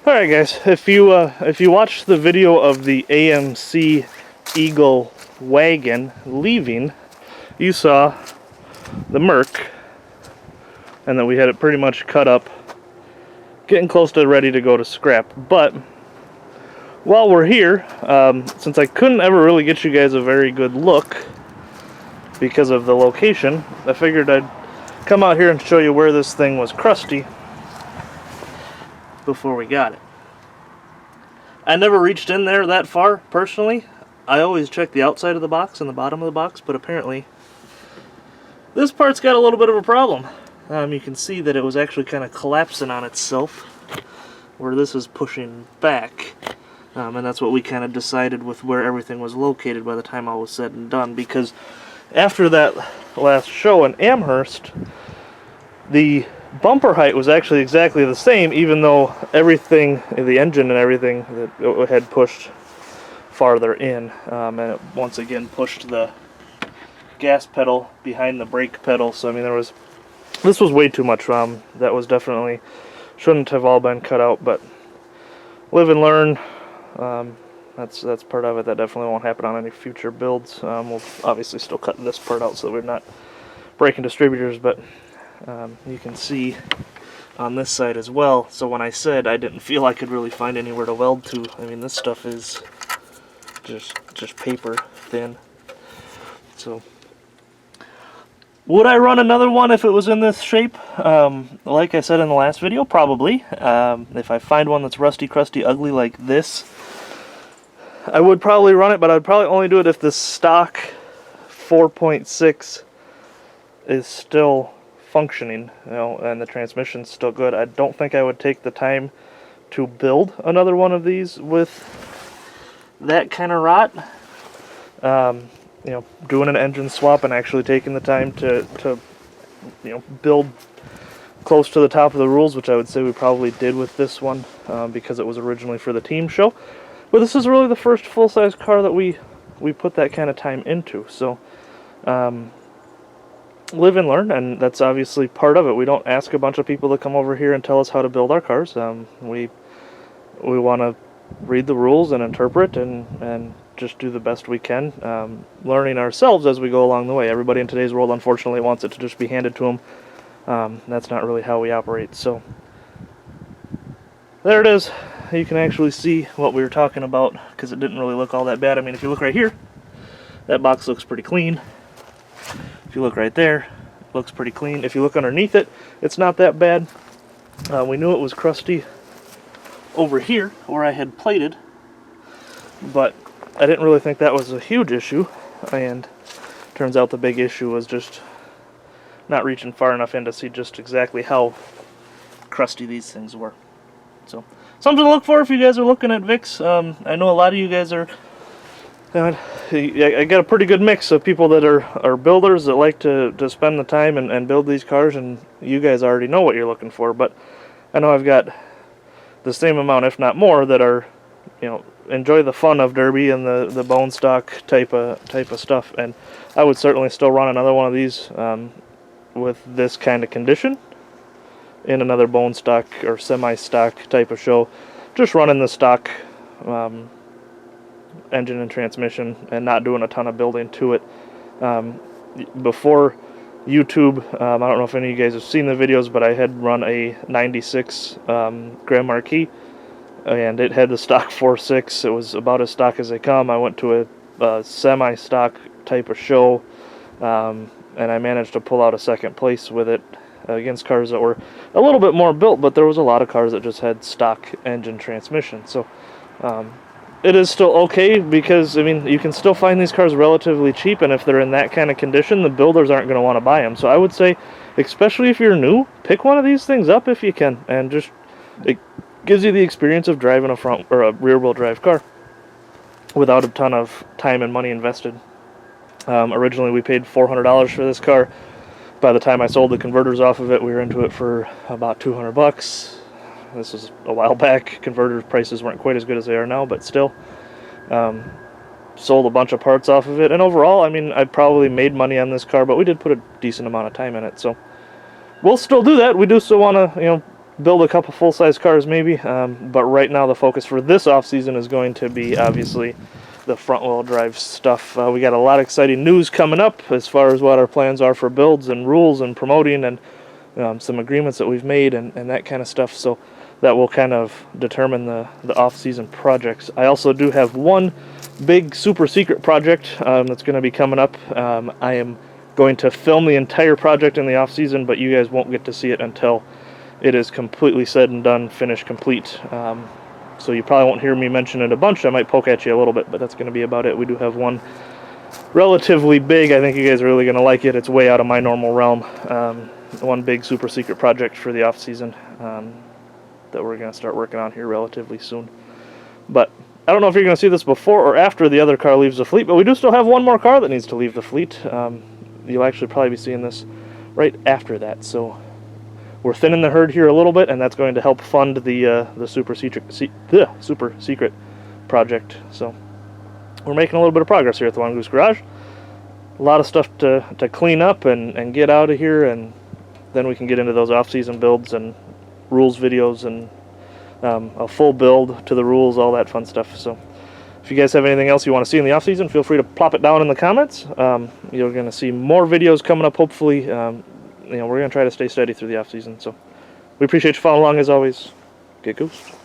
Alright guys, if you watched the video of the AMC Eagle wagon leaving, you saw the Merc, and that we had it pretty much cut up, getting close to ready to go to scrap. But while we're here, since I couldn't ever really get you guys a very good look because of the location, I figured I'd come out here and show you where this thing was crusty before we got it. I never reached in there that far, personally. I always check the outside of the box and the bottom of the box, but apparently this part's got a little bit of a problem. You can see that it was actually kind of collapsing on itself, where this is pushing back. And that's what we kind of decided with where everything was located by the time all was said and done, because after that last show in Amherst, the bumper height was actually exactly the same, even though everything, the engine and everything, that it had pushed farther in, and it once again pushed the gas pedal behind the brake pedal. So I mean, this was way too much. That was definitely shouldn't have all been cut out, but live and learn. That's part of it. That definitely won't happen on any future builds. We'll obviously still cut this part out so we're not breaking distributors, but you can see on this side as well. So when I said I didn't feel I could really find anywhere to weld to, I mean, this stuff is just paper thin. So would I run another one if it was in this shape? Like I said in the last video, probably. If I find one that's rusty, crusty, ugly like this, I would probably run it, but I'd probably only do it if the stock 4.6 is still functioning, and the transmission's still good. I don't think I would take the time to build another one of these with that kind of rot. Doing an engine swap and actually taking the time to build close to the top of the rules, which I would say we probably did with this one, because it was originally for the team show. But this is really the first full-size car that we put that kind of time into. So live and learn, and that's obviously part of it. We don't ask a bunch of people to come over here and tell us how to build our cars. We want to read the rules and interpret and just do the best we can, learning ourselves as we go along the way. Everybody in today's world, unfortunately, wants it to just be handed to them. That's not really how we operate. So there it is. You can actually see what we were talking about, because it didn't really look all that bad. I mean, if you look right here, that box looks pretty clean. If you look right there, it looks pretty clean. If you look underneath it, it's not that bad. We knew it was crusty over here where I had plated, but I didn't really think that was a huge issue, and turns out the big issue was just not reaching far enough in to see just exactly how crusty these things were. So something to look for if you guys are looking at Vicks. I know a lot of you guys are. I got a pretty good mix of people that are builders that like to spend the time and build these cars, and you guys already know what you're looking for. But I know I've got the same amount, if not more, that are, enjoy the fun of derby and the bone stock type of stuff. And I would certainly still run another one of these with this kind of condition in another bone stock or semi-stock type of show, just running the stock engine and transmission and not doing a ton of building to it. Before YouTube, I don't know if any of you guys have seen the videos, but I had run a 96 Grand Marquis, and it had the stock 4.6. It was about as stock as they come. I went to a semi-stock type of show, and I managed to pull out a second place with it against cars that were a little bit more built, but there was a lot of cars that just had stock engine transmission. So it is still okay, because I mean, you can still find these cars relatively cheap, and if they're in that kind of condition, the builders aren't going to want to buy them. So I would say, especially if you're new, pick one of these things up if you can, and just it gives you the experience of driving a front or a rear-wheel drive car without a ton of time and money invested. Originally we paid $400 for this car. By the time I sold the converters off of it, we were into it for about $200. This was a while back. Converter prices weren't quite as good as they are now, but still. Sold a bunch of parts off of it, and overall, I mean, I probably made money on this car, but we did put a decent amount of time in it, so we'll still do that. We do still want to, build a couple full-size cars maybe, but right now the focus for this off-season is going to be obviously the front-wheel drive stuff. We got a lot of exciting news coming up as far as what our plans are for builds and rules and promoting, and some agreements that we've made and that kind of stuff, so that will kind of determine the off-season projects. I also do have one big super secret project that's going to be coming up. I am going to film the entire project in the off-season, but you guys won't get to see it until it is completely said and done, finished, complete. So you probably won't hear me mention it a bunch. I might poke at you a little bit, but that's going to be about it. We do have one relatively big. I think you guys are really going to like it. It's way out of my normal realm. One big super secret project for the off-season that we're going to start working on here relatively soon. But I don't know if you're going to see this before or after the other car leaves the fleet, but we do still have one more car that needs to leave the fleet. You'll actually probably be seeing this right after that. So we're thinning the herd here a little bit, and that's going to help fund the super secret project. So we're making a little bit of progress here at the One Goose Garage. A lot of stuff to clean up and get out of here, and then we can get into those off-season builds and rules videos and a full build to the rules, all that fun stuff. So if you guys have anything else you want to see in the off-season, feel free to plop it down in the comments. You're going to see more videos coming up, hopefully. We're going to try to stay steady through the off-season. So we appreciate you following along as always. Get goosed.